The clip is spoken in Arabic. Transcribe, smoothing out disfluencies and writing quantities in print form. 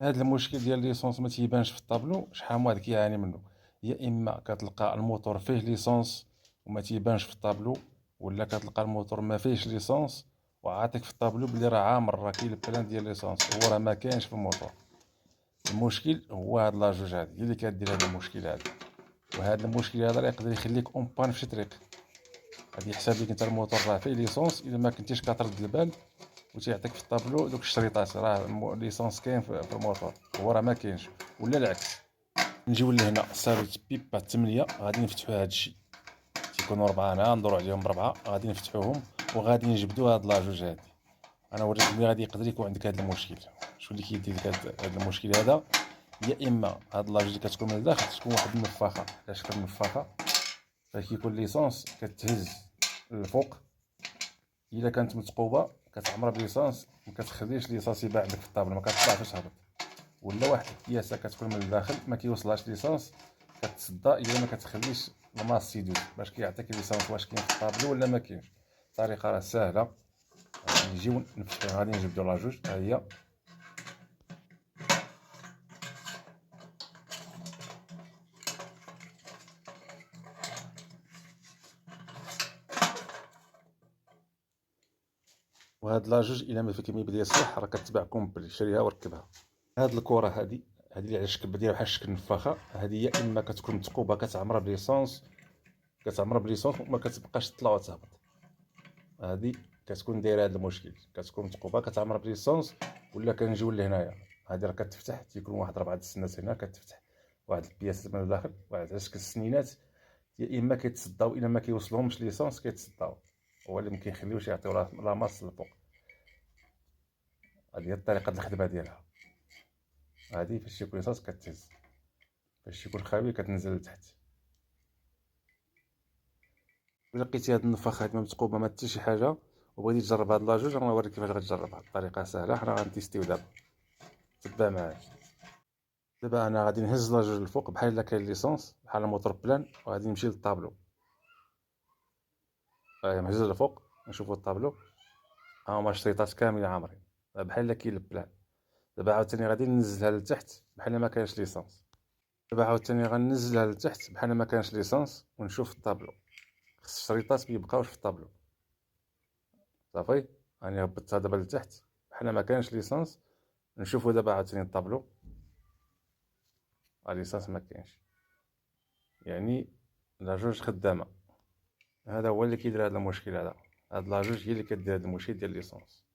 هاد المشكل ديال ليسونس ما تيبانش في الطابلو شحال من واحد كيعاني منه. يا اما كتلقى الموتور فيه ليسونس وما تيبانش في الطابلو، ولا كتلقى الموتور ما فيهش ليسونس وعاطيك في الطابلو بلي راه عامر، راه كاين البلان ديال ليسونس هو راه ما كاينش في الموتور. المشكل هو هاد لاجوج هادي هي اللي كدير هاد المشكل هذا، وهذا المشكل هذا راه يقدر يخليك اون بان في شي طريق. غادي يحسب لك انت الموتور راه فيه ليسونس الا ما كنتيش كترد البال، وتيعطيك في الطابلو دوك الشريطات راه ليسونس كاين في الموتور هو راه ما كاينش، ولا العكس. نجيو لهنا صافي بيبا 8 غادي نفتحوا هاد الشيء، تيكونوا 4 هنا ندورو عليهم ب4 غادي نفتحوهم وغادي نجبدوا هاد لاجوج هادي. انا وريتك بلي غادي يقدر يكون عندك هاد المشكل. شو اللي كيدير لك هاد المشكل هذا؟ يا اما هاد لاجوج اللي كتكون من الداخل تكون واحد النفاخه على شكل النفاخه، فكيكون ليسونس كتهز للفوق، الا كانت مثقوبه كتعمر بليسانس ما كتخليش ليسانس يبان عندك في الطابله، ما كتطلعش تهبط. ولا واحد الكياسه كتكون من الداخل ما كيوصلهاش ليسانس، كتصدى الا ما كتخليش الماس يدوز باش كيعطيك ليسانس واش كاين في الطابلو ولا ما كاينش. الطريقه راه ساهله، غادي نجيو نفتحو، غادي نجبدو لاجوج ها هي. وهاد لاجوج الا ما فيك بلي صح راه كتباع كومبلي، شريها وركبها. هاد الكره هادي اللي على شكل دايره بحال شكل النفاخه هادي، يا اما كتكون مثقوبه كتعمرها بليسونس، وما كتبقاش تطلع وتهبط. هادي كتكون دايره هاد المشكل، كتكون مثقوبه كتعمر بليسونس. ولا كنجيو لهنايا هادي راه كتفتح، تيكون واحد 4 السنات هنا كتفتح واحد البياسات من الداخل، واحد على شكل السنينات، يا اما كيتصداو الا ما كيوصلهمش ليسونس كيتصداو، هو اللي ما كيخليوش يعطيو لا ماس للفوق. هادي هي الطريقه ديال الخدمه ديالها. هادي فاش يكون ليسونس كتهز، فاش يكون خاوي كتنزل لتحت. الا لقيتي هاد النفاخه هاد ما مثقوبه ما حتى شي حاجه وبغيتي تجرب هاد لاجوج، انا نوريك كيفاش غتجربها. الطريقه سهله، حنا غنتيستيو دابا، تبع معايا. دابا انا غادي نهز لاجوج الفوق بحال الا كاين ليسونس بحال الموتور بلان، وغادي نمشي للطابلو. مهز الفوق نشوفو الطابلو، ها هما الشريطات كاملين عامرين بحال الا كاين البلان. دابا عاوتاني غادي ننزلها لتحت بحال ما كاينش ليسونس. دابا عاوتاني غننزلها لتحت بحال ما كاينش ليسونس ونشوف الطابلو. خص الشريطات ميبقاوش في الطابلو. صافي راني هبطتها دابا لتحت بحال ما كاينش ليسونس. نشوفو دابا عاوتاني الطابلو، ليسونس ما كاينش، يعني لاجوج خدامه. هذا هو اللي كيدير هذا المشكل هذا، هاد لاجوج هي اللي كدير هاد المشكل ديال ليسونس.